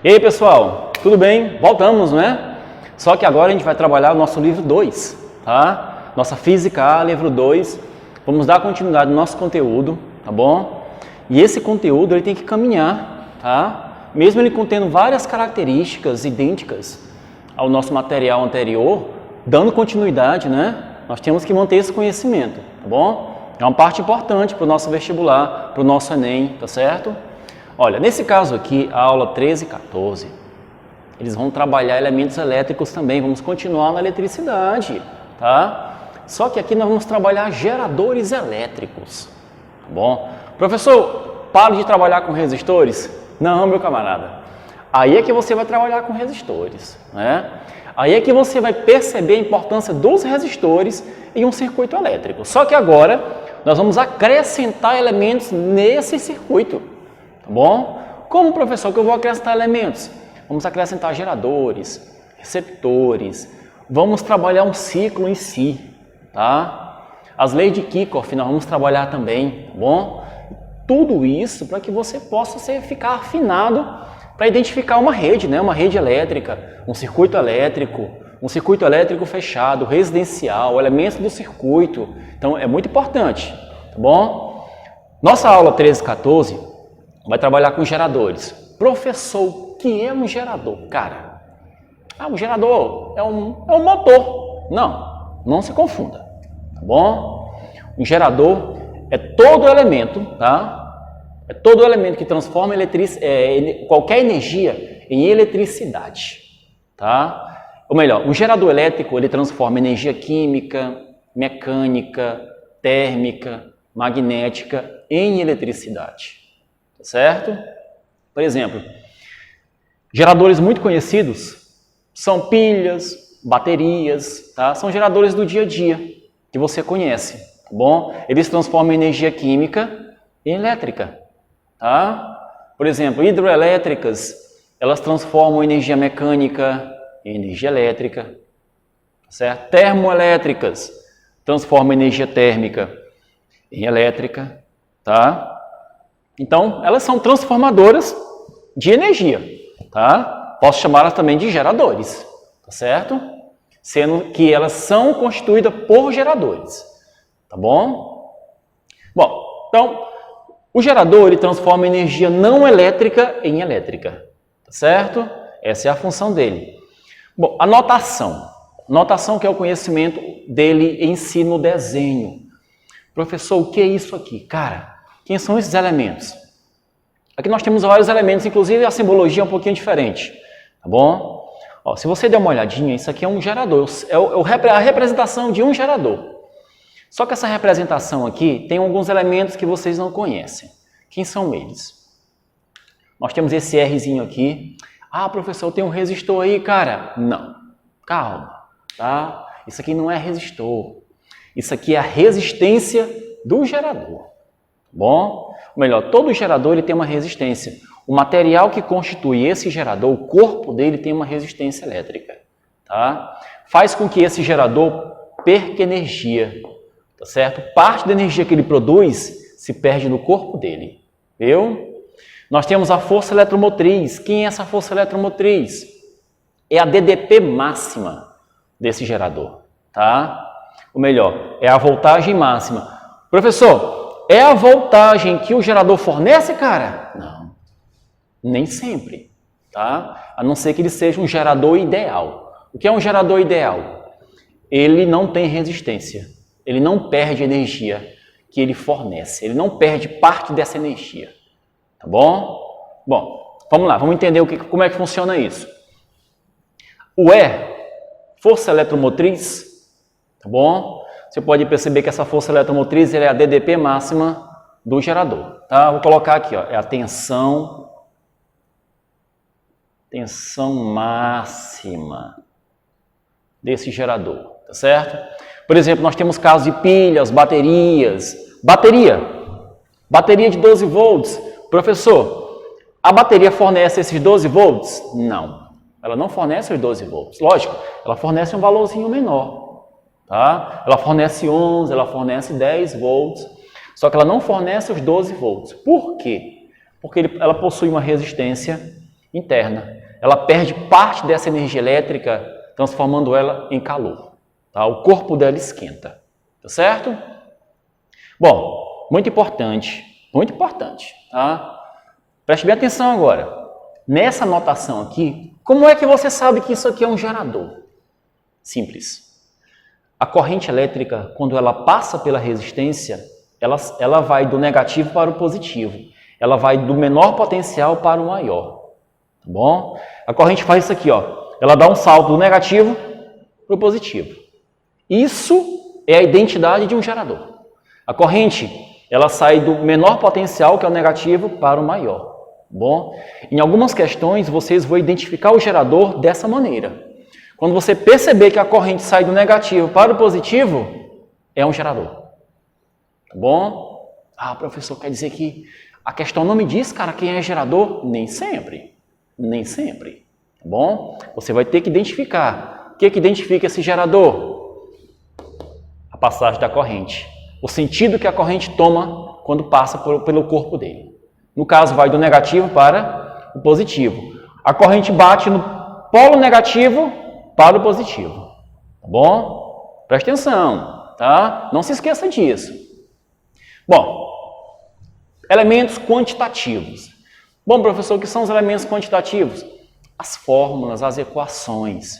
E aí, pessoal, tudo bem? Voltamos, né? Só que agora a gente vai trabalhar o nosso livro 2, tá? Nossa Física A, livro 2. Vamos dar continuidade no nosso conteúdo, tá bom? E esse conteúdo ele tem que caminhar, tá? Mesmo ele contendo várias características idênticas ao nosso material anterior, dando continuidade, né? Nós temos que manter esse conhecimento, tá bom? É uma parte importante para o nosso vestibular, para o nosso Enem, tá certo? Olha, nesse caso aqui, a aula 13 e 14, eles vão trabalhar elementos elétricos também, vamos continuar na eletricidade, tá? Só que aqui nós vamos trabalhar geradores elétricos, tá bom? Professor, pare de trabalhar com resistores? Não, meu camarada. Aí é que você vai trabalhar com resistores, né? Aí é que você vai perceber a importância dos resistores em um circuito elétrico. Só que agora nós vamos acrescentar elementos nesse circuito, tá bom? Como, professor, que eu vou acrescentar elementos? Vamos acrescentar geradores, receptores, vamos trabalhar um ciclo em si, tá? As leis de Kirchhoff nós vamos trabalhar também, tá bom? Tudo isso para que você possa ficar afinado para identificar uma rede, né? Uma rede elétrica, um circuito elétrico fechado, residencial, elementos do circuito. Então é muito importante, tá bom? Nossa aula 13 e 14 vai trabalhar com geradores. Professor, o que é um gerador? Cara, um gerador é um motor. Não se confunda, tá bom? Um gerador é todo elemento, tá? É todo elemento que transforma qualquer energia em eletricidade, tá? Ou melhor, um gerador elétrico ele transforma energia química, mecânica, térmica, magnética em eletricidade, tá certo? Por exemplo, geradores muito conhecidos são pilhas, baterias, tá? São geradores do dia a dia que você conhece, tá bom? Eles transformam energia química em elétrica. Tá? Por exemplo, hidroelétricas, elas transformam energia mecânica em energia elétrica, certo? Termoelétricas transformam energia térmica em elétrica, tá? Então, elas são transformadoras de energia, tá? Posso chamá-las também de geradores, tá certo? Sendo que elas são constituídas por geradores, tá bom? Bom, então o gerador ele transforma energia não elétrica em elétrica, tá certo? Essa é a função dele. Bom, a notação. Notação que é o conhecimento dele em si no desenho. Professor, o que é isso aqui? Cara, quem são esses elementos? Aqui nós temos vários elementos, inclusive a simbologia é um pouquinho diferente, tá bom? Ó, se você der uma olhadinha, isso aqui é um gerador, é a representação de um gerador. Só que essa representação aqui tem alguns elementos que vocês não conhecem. Quem são eles? Nós temos esse Rzinho aqui. Ah, professor, tem um resistor aí, cara. Não, calma, tá? Isso aqui não é resistor. Isso aqui é a resistência do gerador, tá bom? Ou melhor, todo gerador ele tem uma resistência. O material que constitui esse gerador, o corpo dele tem uma resistência elétrica, tá? Faz com que esse gerador perca energia. Tá certo? Parte da energia que ele produz se perde no corpo dele, viu? Nós temos a força eletromotriz. Quem é essa força eletromotriz? É a DDP máxima desse gerador, tá? Ou melhor, é a voltagem máxima. Professor, é a voltagem que o gerador fornece, cara? Não, nem sempre, tá? A não ser que ele seja um gerador ideal. O que é um gerador ideal? Ele não tem resistência. Ele não perde energia que ele fornece. Ele não perde parte dessa energia. Tá bom? Bom, vamos lá. Vamos entender como é que funciona isso. O E, força eletromotriz, tá bom? Você pode perceber que essa força eletromotriz é a DDP máxima do gerador. Tá? Vou colocar aqui, ó, é a tensão máxima desse gerador. Tá certo? Por exemplo, nós temos casos de pilhas, baterias. Bateria de 12 volts. Professor, a bateria fornece esses 12 volts? Não, ela não fornece os 12 volts. Lógico, ela fornece um valorzinho menor. Tá? Ela fornece 11, ela fornece 10 volts. Só que ela não fornece os 12 volts. Por quê? Porque ela possui uma resistência interna. Ela perde parte dessa energia elétrica, transformando ela em calor. Tá? O corpo dela esquenta. Tá certo? Bom, muito importante. Tá? Preste bem atenção agora. Nessa notação aqui, como é que você sabe que isso aqui é um gerador? Simples. A corrente elétrica, quando ela passa pela resistência, ela vai do negativo para o positivo. Ela vai do menor potencial para o maior. Tá bom? A corrente faz isso aqui, ó. Ela dá um salto do negativo para o positivo. Isso é a identidade de um gerador. A corrente, ela sai do menor potencial, que é o negativo, para o maior. Tá bom? Em algumas questões, vocês vão identificar o gerador dessa maneira. Quando você perceber que a corrente sai do negativo para o positivo, é um gerador. Tá bom? Ah, professor, quer dizer que a questão não me diz, cara, quem é gerador? Nem sempre. Nem sempre. Tá bom? Você vai ter que identificar. O que identifica esse gerador? A passagem da corrente. O sentido que a corrente toma quando passa pelo corpo dele. No caso, vai do negativo para o positivo. A corrente bate no polo negativo para o positivo. Tá bom? Preste atenção, tá? Não se esqueça disso. Bom, elementos quantitativos. Bom, professor, o que são os elementos quantitativos? As fórmulas, as equações.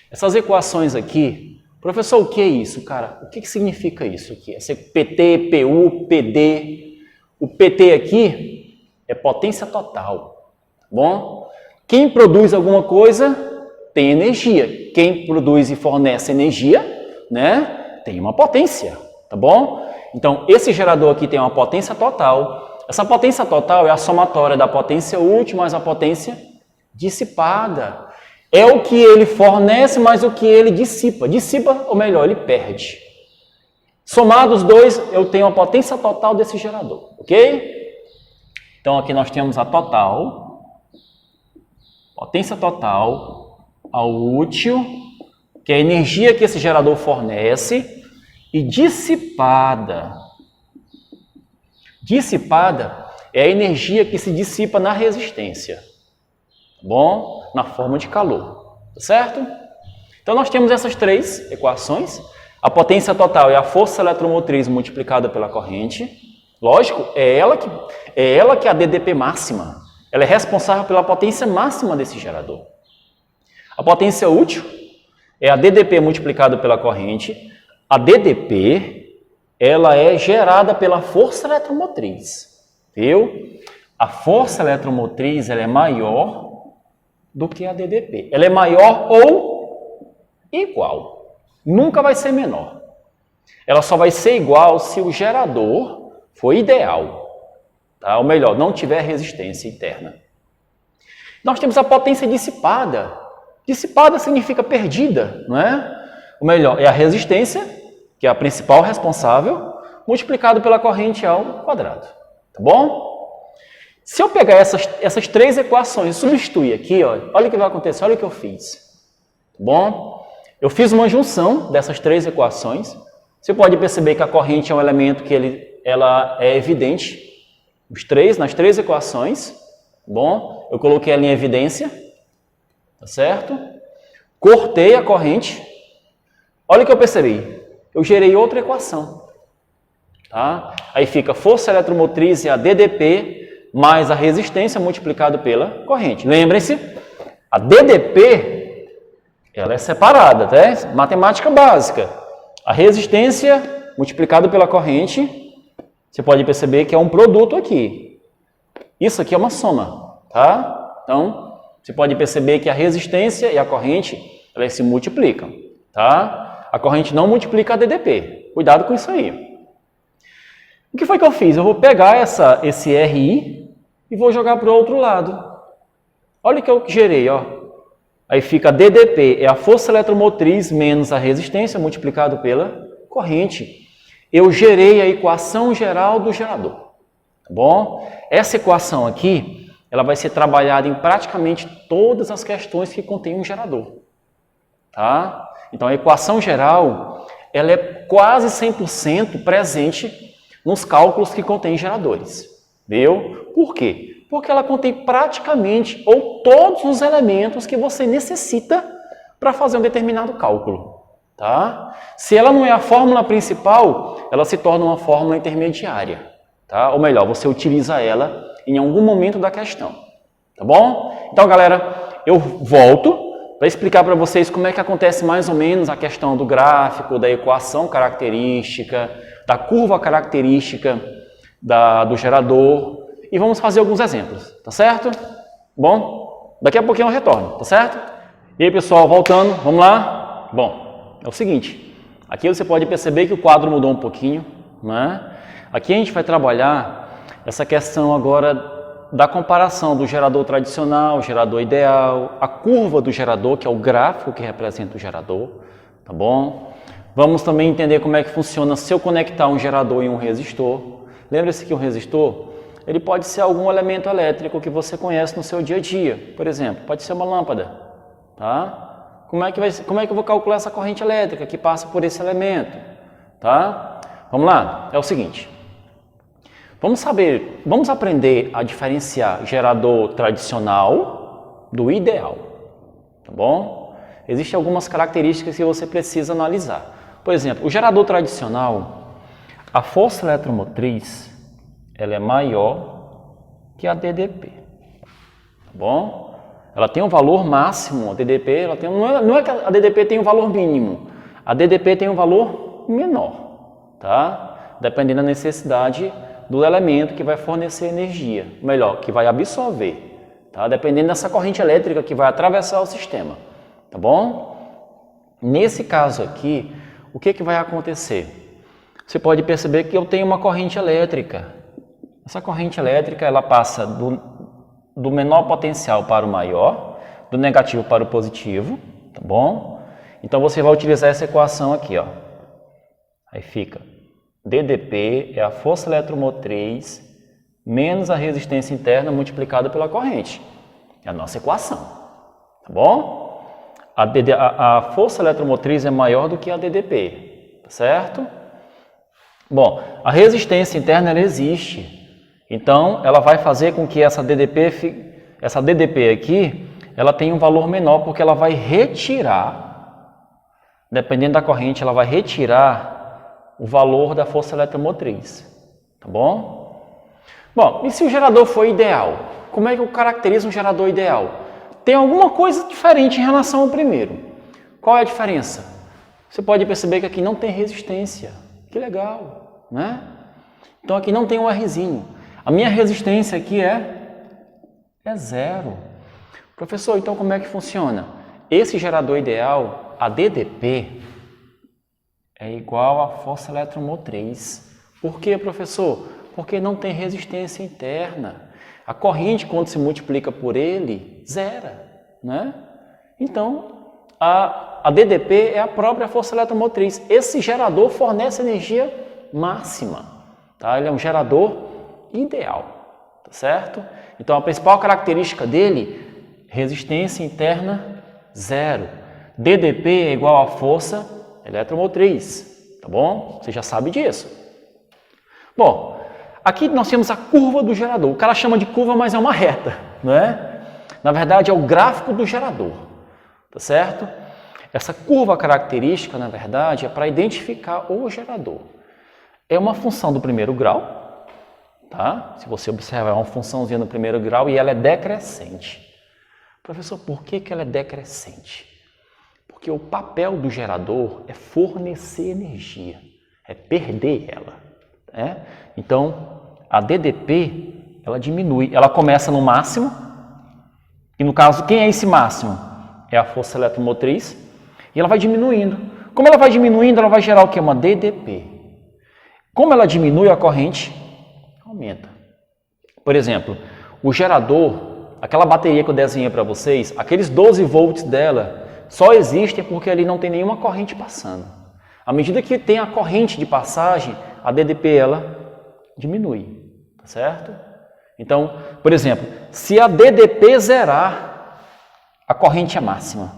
Essas equações aqui, professor, o que é isso, cara? O que significa isso aqui? Esse PT, PU, PD. O PT aqui é potência total, tá bom? Quem produz alguma coisa tem energia. Quem produz e fornece energia, né, tem uma potência, tá bom? Então, esse gerador aqui tem uma potência total. Essa potência total é a somatória da potência útil mais a potência dissipada. É o que ele fornece mais o que ele dissipa. Dissipa, ou melhor, ele perde. Somados os dois, eu tenho a potência total desse gerador, ok? Então, aqui nós temos a total, potência total, ao útil, que é a energia que esse gerador fornece, e dissipada. Dissipada é a energia que se dissipa na resistência, tá bom? Na forma de calor, tá certo? Então nós temos essas três equações. A potência total é a força eletromotriz multiplicada pela corrente. Lógico, é ela que é a DDP máxima. Ela é responsável pela potência máxima desse gerador. A potência útil é a DDP multiplicada pela corrente. A DDP, ela é gerada pela força eletromotriz, viu? A força eletromotriz, ela é maior do que a DDP. Ela é maior ou igual. Nunca vai ser menor. Ela só vai ser igual se o gerador for ideal, tá? Ou melhor, não tiver resistência interna. Nós temos a potência dissipada. Dissipada significa perdida, não é? Ou melhor, é a resistência, que é a principal responsável, multiplicado pela corrente ao quadrado. Tá bom? Se eu pegar essas três equações e substituir aqui, ó, olha o que vai acontecer, olha o que eu fiz. Tá bom? Eu fiz uma junção dessas três equações. Você pode perceber que a corrente é um elemento que ela é evidente nas três equações. Tá bom? Eu coloquei ela em evidência. Tá certo? Cortei a corrente. Olha o que eu percebi. Eu gerei outra equação. Tá? Aí fica força eletromotriz e a DDP mais a resistência multiplicado pela corrente. Lembrem-se, a DDP ela é separada, tá? Matemática básica. A resistência multiplicado pela corrente, você pode perceber que é um produto aqui. Isso aqui é uma soma, tá? Então, você pode perceber que a resistência e a corrente, elas se multiplicam, tá? A corrente não multiplica a DDP. Cuidado com isso aí. O que foi que eu fiz? Eu vou pegar esse RI e vou jogar para o outro lado. Olha o que eu gerei, ó. Aí fica a DDP, é a força eletromotriz menos a resistência multiplicado pela corrente. Eu gerei a equação geral do gerador, tá bom? Essa equação aqui, ela vai ser trabalhada em praticamente todas as questões que contêm um gerador, tá? Então, a equação geral, ela é quase 100% presente nos cálculos que contêm geradores, viu? Por quê? Porque ela contém praticamente ou todos os elementos que você necessita para fazer um determinado cálculo. Tá? Se ela não é a fórmula principal, ela se torna uma fórmula intermediária. Tá? Ou melhor, você utiliza ela em algum momento da questão. Tá bom? Então, galera, eu volto para explicar para vocês como é que acontece mais ou menos a questão do gráfico, da equação característica, da curva característica do gerador. E vamos fazer alguns exemplos, tá certo? Bom, daqui a pouquinho eu retorno, tá certo? E aí, pessoal, voltando, vamos lá? Bom, é o seguinte, aqui você pode perceber que o quadro mudou um pouquinho, né? Aqui a gente vai trabalhar essa questão agora da comparação do gerador tradicional, gerador ideal, a curva do gerador, que é o gráfico que representa o gerador, tá bom? Vamos também entender como é que funciona se eu conectar um gerador em um resistor. Lembre-se que um resistor, ele pode ser algum elemento elétrico que você conhece no seu dia a dia. Por exemplo, pode ser uma lâmpada, tá? Como é que eu vou calcular essa corrente elétrica que passa por esse elemento, tá? Vamos lá, é o seguinte. Vamos aprender a diferenciar gerador tradicional do ideal, tá bom? Existem algumas características que você precisa analisar. Por exemplo, o gerador tradicional, a força eletromotriz, ela é maior que a DDP, tá bom? Ela tem um valor máximo, a DDP, não é que a DDP tem um valor mínimo, a DDP tem um valor menor, tá? Dependendo da necessidade do elemento que vai fornecer energia, melhor, que vai absorver, tá? Dependendo dessa corrente elétrica que vai atravessar o sistema, tá bom? Nesse caso aqui, o que vai acontecer? Você pode perceber que eu tenho uma corrente elétrica. Essa corrente elétrica, ela passa do menor potencial para o maior, do negativo para o positivo, tá bom? Então você vai utilizar essa equação aqui, ó. Aí fica DDP é a força eletromotriz menos a resistência interna multiplicada pela corrente. É a nossa equação, tá bom? A força eletromotriz é maior do que a DDP, tá certo? Bom, a resistência interna ela existe, então ela vai fazer com que essa DDP aqui, ela tenha um valor menor porque ela vai retirar, dependendo da corrente, ela vai retirar o valor da força eletromotriz, tá bom? Bom, e se o gerador for ideal? Como é que eu caracterizo um gerador ideal? Tem alguma coisa diferente em relação ao primeiro. Qual é a diferença? Você pode perceber que aqui não tem resistência. Que legal, né? Então aqui não tem um Rzinho. A minha resistência aqui é zero. Professor, então como é que funciona? Esse gerador ideal, a DDP, é igual à força eletromotriz. Por quê, professor? Porque não tem resistência interna. A corrente, quando se multiplica por ele, zera, né? Então, a DDP é a própria força eletromotriz. Esse gerador fornece energia máxima, tá? Ele é um gerador ideal, tá certo? Então, a principal característica dele, resistência interna zero. DDP é igual à força eletromotriz, tá bom? Você já sabe disso. Bom, aqui nós temos a curva do gerador. O cara chama de curva, mas é uma reta, né? Na verdade, é o gráfico do gerador, tá certo? Essa curva característica, na verdade, é para identificar o gerador. É uma função do primeiro grau, tá? Se você observar, é uma funçãozinha do primeiro grau e ela é decrescente. Professor, por que ela é decrescente? Porque o papel do gerador é fornecer energia, é perder ela, né? Então, a DDP, ela diminui, ela começa no máximo, e no caso, quem é esse máximo? É a força eletromotriz, e ela vai diminuindo. Como ela vai diminuindo, ela vai gerar o quê? Uma DDP. Como ela diminui, a corrente aumenta. Por exemplo, o gerador, aquela bateria que eu desenhei para vocês, aqueles 12 volts dela, só existem porque ali não tem nenhuma corrente passando. À medida que tem a corrente de passagem, a DDP ela diminui, tá certo? Então, por exemplo, se a DDP zerar, a corrente é máxima.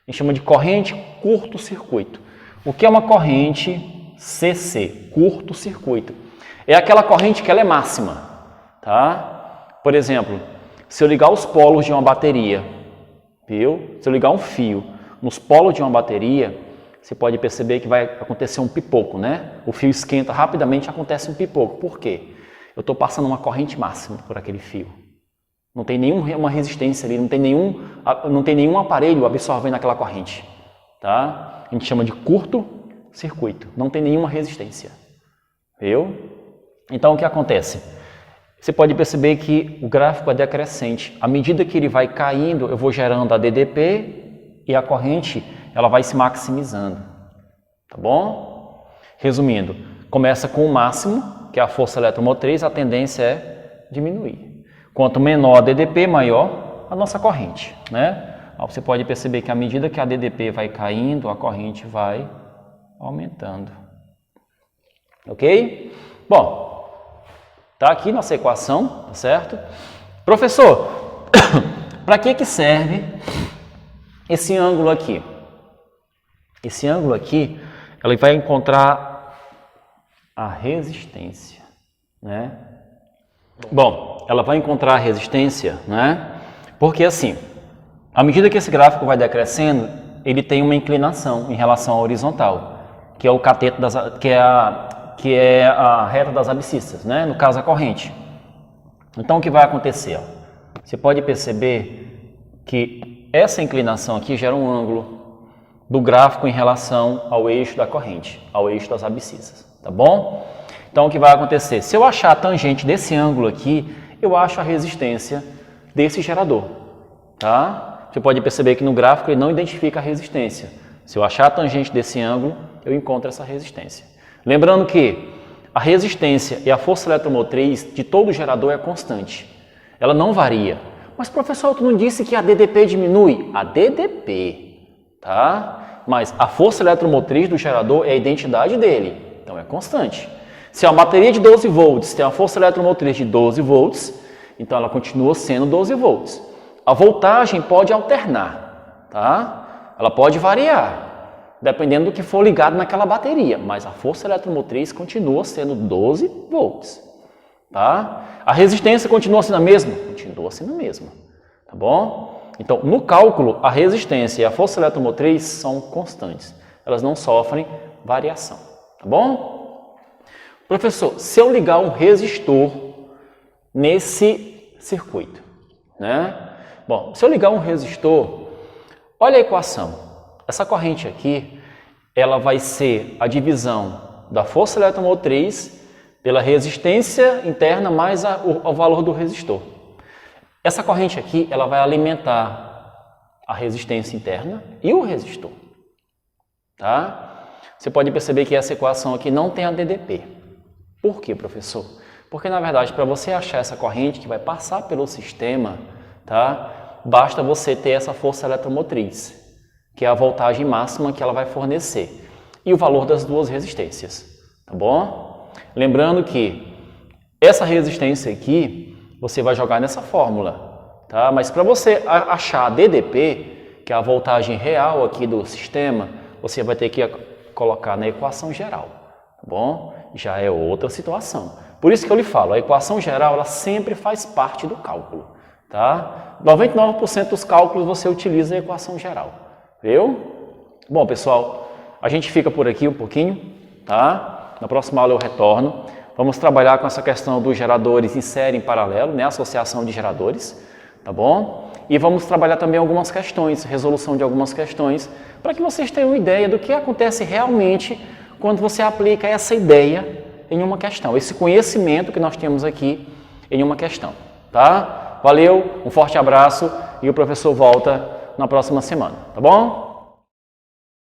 A gente chama de corrente curto-circuito. O que é uma corrente CC, curto-circuito? É aquela corrente que ela é máxima, tá? Por exemplo, se eu ligar os polos de uma bateria, viu? Se eu ligar um fio nos polos de uma bateria, você pode perceber que vai acontecer um pipoco, né? O fio esquenta rapidamente, acontece um pipoco. Por quê? Eu estou passando uma corrente máxima por aquele fio. Não tem nenhuma resistência ali, não tem nenhum aparelho absorvendo aquela corrente. Tá? A gente chama de curto-circuito, não tem nenhuma resistência. Viu? Então o que acontece? Você pode perceber que o gráfico é decrescente. À medida que ele vai caindo, eu vou gerando a DDP e a corrente ela vai se maximizando. Tá bom? Resumindo, começa com o máximo, que é a força eletromotriz, a tendência é diminuir. Quanto menor a DDP, maior a nossa corrente, né? Você pode perceber que à medida que a DDP vai caindo, a corrente vai aumentando. Ok? Bom, tá aqui nossa equação, tá certo? Professor, para que serve esse ângulo aqui? Esse ângulo aqui, ele vai encontrar a resistência, né? Bom, ela vai encontrar a resistência, né? Porque assim, à medida que esse gráfico vai decrescendo, ele tem uma inclinação em relação à horizontal, que é o cateto que é a reta das abscissas, né? No caso a corrente. Então o que vai acontecer? Você pode perceber que essa inclinação aqui gera um ângulo do gráfico em relação ao eixo da corrente, ao eixo das abscissas, tá bom? Então o que vai acontecer? Se eu achar a tangente desse ângulo aqui, eu acho a resistência desse gerador, tá? Você pode perceber que no gráfico ele não identifica a resistência. Se eu achar a tangente desse ângulo, eu encontro essa resistência. Lembrando que a resistência e a força eletromotriz de todo gerador é constante. Ela não varia. Mas professor, tu não disse que a DDP diminui? A DDP, tá? Mas a força eletromotriz do gerador é a identidade dele, então é constante. Se a bateria de 12 volts tem uma força eletromotriz de 12 volts, então ela continua sendo 12 volts. A voltagem pode alternar, tá? Ela pode variar, dependendo do que for ligado naquela bateria, mas a força eletromotriz continua sendo 12 volts, tá? A resistência continua sendo a mesma? Continua sendo a mesma, tá bom? Então, no cálculo, a resistência e a força eletromotriz são constantes, elas não sofrem variação, tá bom? Professor, se eu ligar um resistor nesse circuito, né? Bom, se eu ligar um resistor, olha a equação. Essa corrente aqui, ela vai ser a divisão da força eletromotriz pela resistência interna mais o valor do resistor. Essa corrente aqui, ela vai alimentar a resistência interna e o resistor, tá? Você pode perceber que essa equação aqui não tem a DDP. Por quê, professor? Porque, na verdade, para você achar essa corrente que vai passar pelo sistema, tá? Basta você ter essa força eletromotriz, que é a voltagem máxima que ela vai fornecer, e o valor das duas resistências, tá bom? Lembrando que essa resistência aqui, você vai jogar nessa fórmula, tá? Mas para você achar a DDP, que é a voltagem real aqui do sistema, você vai ter que colocar na equação geral, tá bom? Já é outra situação. Por isso que eu lhe falo, a equação geral ela sempre faz parte do cálculo, tá? 99% dos cálculos você utiliza a equação geral, viu? Bom, pessoal, a gente fica por aqui um pouquinho, tá? Na próxima aula eu retorno. Vamos trabalhar com essa questão dos geradores em série em paralelo, né? Associação de geradores, tá bom? E vamos trabalhar também algumas questões, resolução de algumas questões, para que vocês tenham uma ideia do que acontece realmente quando você aplica essa ideia em uma questão, esse conhecimento que nós temos aqui em uma questão, tá? Valeu, um forte abraço e o professor volta na próxima semana, tá bom?